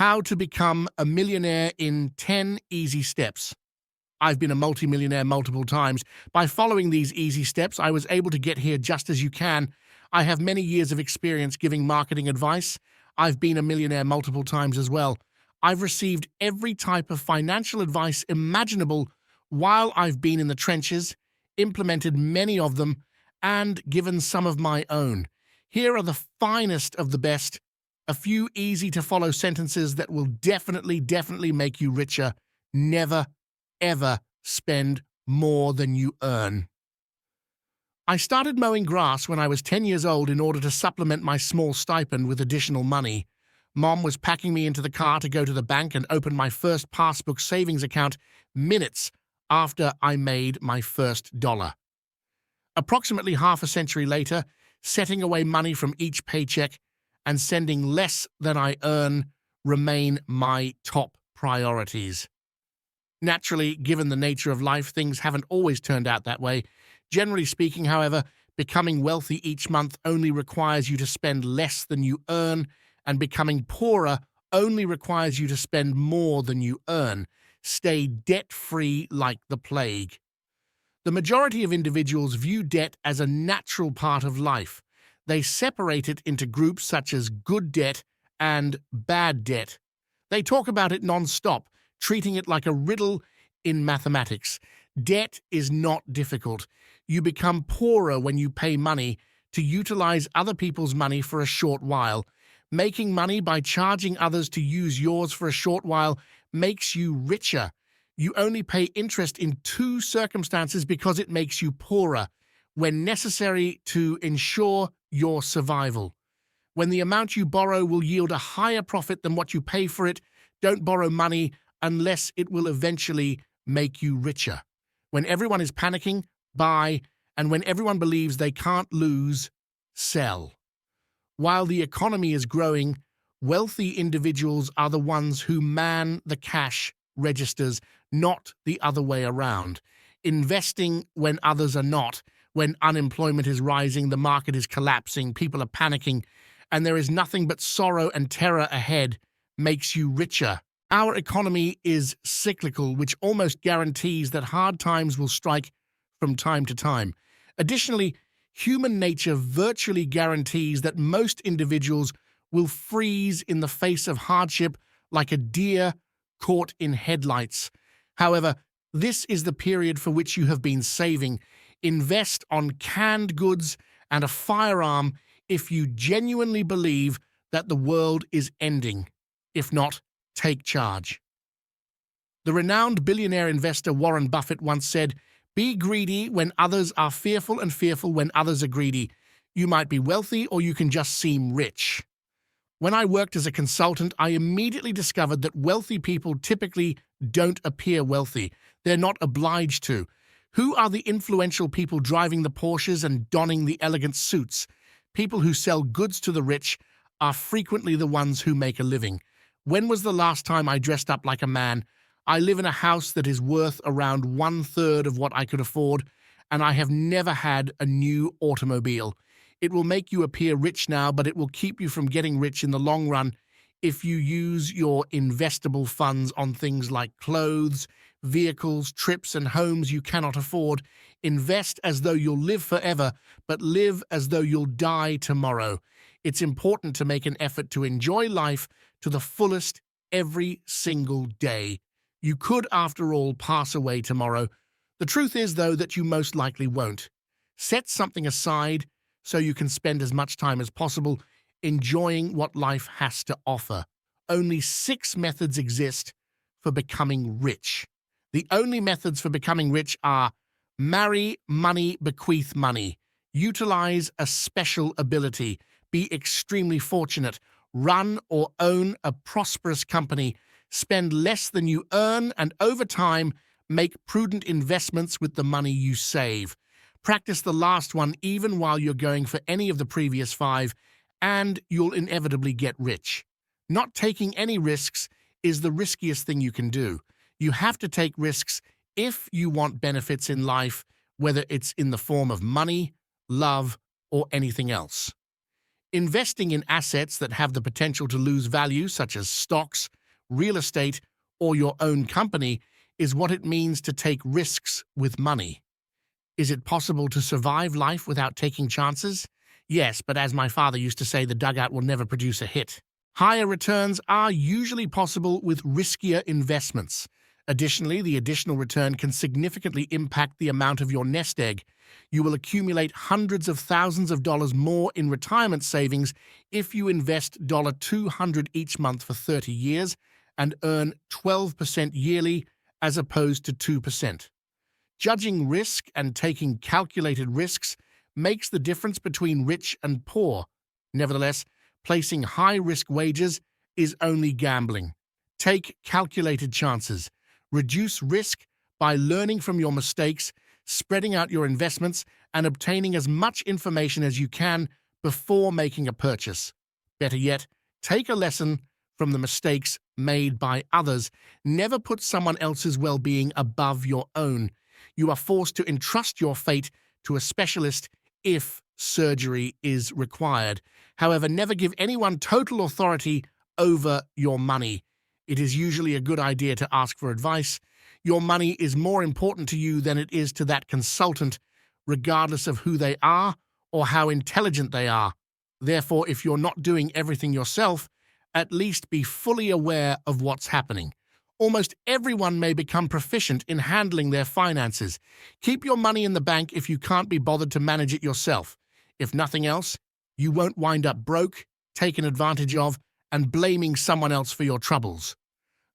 How to become a millionaire in 10 easy steps. I've been a multimillionaire multiple times. By following these easy steps, I was able to get here just as you can. I have many years of experience giving marketing advice. I've been a millionaire multiple times as well. I've received every type of financial advice imaginable while I've been in the trenches, implemented many of them, and given some of my own. Here are the finest of the best. A few easy-to-follow sentences that will definitely make you richer. Never, ever spend more than you earn. I started mowing grass when I was 10 years old in order to supplement my small stipend with additional money. Mom was packing me into the car to go to the bank and open my first passbook savings account minutes after I made my first dollar. Approximately half a century later, setting away money from each paycheck and sending less than I earn remain my top priorities. Naturally, given the nature of life, things haven't always turned out that way. Generally speaking, however, becoming wealthy each month only requires you to spend less than you earn, and becoming poorer only requires you to spend more than you earn. Stay debt-free like the plague. The majority of individuals view debt as a natural part of life. They separate it into groups such as good debt and bad debt. They talk about it non-stop, treating it like a riddle in mathematics. Debt is not difficult. You become poorer when you pay money to utilize other people's money for a short while. Making money by charging others to use yours for a short while makes you richer. You only pay interest in two circumstances because it makes you poorer, when necessary to ensure your survival. When the amount you borrow will yield a higher profit than what you pay for it, don't borrow money unless it will eventually make you richer. When everyone is panicking, buy, and when everyone believes they can't lose, sell. While the economy is growing, wealthy individuals are the ones who man the cash registers, not the other way around. Investing when others are not, when unemployment is rising, the market is collapsing, people are panicking, and there is nothing but sorrow and terror ahead, makes you richer. Our economy is cyclical, which almost guarantees that hard times will strike from time to time. Additionally, human nature virtually guarantees that most individuals will freeze in the face of hardship like a deer caught in headlights. However, this is the period for which you have been saving. Invest on canned goods and a firearm if you genuinely believe that the world is ending. If not, take charge. The renowned billionaire investor Warren Buffett once said, "Be greedy when others are fearful and fearful when others are greedy. You might be wealthy or you can just seem rich." When I worked as a consultant, I immediately discovered that wealthy people typically don't appear wealthy. They're not obliged to. Who are the influential people driving the Porsches and donning the elegant suits? People who sell goods to the rich are frequently the ones who make a living. When was the last time I dressed up like a man? I live in a house that is worth around 1/3 of what I could afford, and I have never had a new automobile. It will make you appear rich now, but it will keep you from getting rich in the long run if you use your investable funds on things like clothes, vehicles, trips, and homes you cannot afford. Invest as though you'll live forever, but live as though you'll die tomorrow. It's important to make an effort to enjoy life to the fullest every single day. You could, after all, pass away tomorrow. The truth is, though, that you most likely won't. Set something aside so you can spend as much time as possible enjoying what life has to offer. Only 6 methods exist for becoming rich. The only methods for becoming rich are: marry money, bequeath money, utilize a special ability, be extremely fortunate, run or own a prosperous company, spend less than you earn, and over time, make prudent investments with the money you save. Practice the last one even while you're going for any of the previous 5, and you'll inevitably get rich. Not taking any risks is the riskiest thing you can do. You have to take risks if you want benefits in life, whether it's in the form of money, love, or anything else. Investing in assets that have the potential to lose value, such as stocks, real estate, or your own company, is what it means to take risks with money. Is it possible to survive life without taking chances? Yes, but as my father used to say, the dugout will never produce a hit. Higher returns are usually possible with riskier investments. Additionally, the additional return can significantly impact the amount of your nest egg. You will accumulate hundreds of thousands of dollars more in retirement savings if you invest $200 each month for 30 years and earn 12% yearly as opposed to 2%. Judging risk and taking calculated risks makes the difference between rich and poor. Nevertheless, placing high-risk wagers is only gambling. Take calculated chances. Reduce risk by learning from your mistakes, spreading out your investments, and obtaining as much information as you can before making a purchase. Better yet, take a lesson from the mistakes made by others. Never put someone else's well-being above your own. You are forced to entrust your fate to a specialist if surgery is required. However, never give anyone total authority over your money. It is usually a good idea to ask for advice. Your money is more important to you than it is to that consultant, regardless of who they are or how intelligent they are. Therefore, if you're not doing everything yourself, at least be fully aware of what's happening. Almost everyone may become proficient in handling their finances. Keep your money in the bank if you can't be bothered to manage it yourself. If nothing else, you won't wind up broke, taken advantage of, and blaming someone else for your troubles.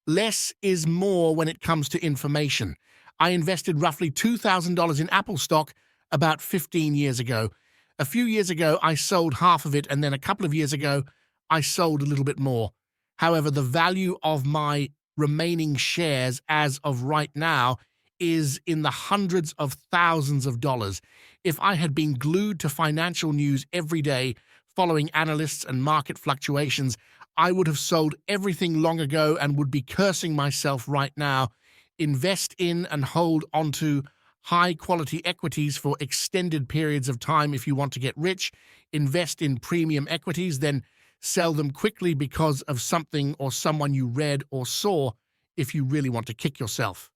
Less is more when it comes to information. I invested roughly $2,000 in Apple stock about 15 years ago. A few years ago, I sold half of it, and then a couple of years ago, I sold a little bit more. However, the value of my remaining shares as of right now is in the hundreds of thousands of dollars. If I had been glued to financial news every day, following analysts and market fluctuations, I would have sold everything long ago and would be cursing myself right now. Invest in and hold onto high-quality equities for extended periods of time if you want to get rich. Invest in premium equities, then sell them quickly because of something or someone you read or saw if you really want to kick yourself.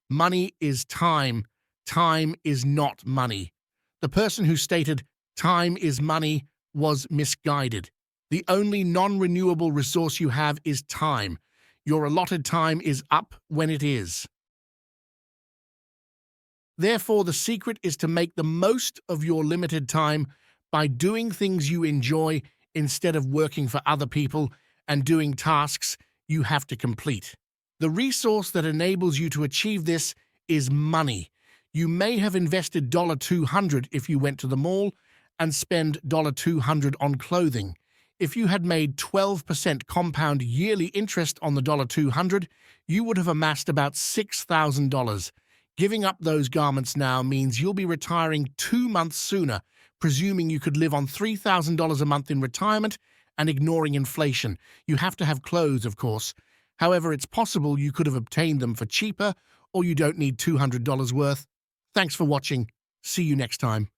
Money is time. Time is not money. The person who stated time is money was misguided. The only non-renewable resource you have is time. Your allotted time is up when it is. Therefore, the secret is to make the most of your limited time by doing things you enjoy instead of working for other people and doing tasks you have to complete. The resource that enables you to achieve this is money. You may have invested $200 if you went to the mall and spend $200 on clothing. If you had made 12% compound yearly interest on the $200, you would have amassed about $6,000. Giving up those garments now means you'll be retiring 2 months sooner, presuming you could live on $3,000 a month in retirement and ignoring inflation. You have to have clothes, of course. However, it's possible you could have obtained them for cheaper, or you don't need $200 worth. Thanks for watching. See you next time.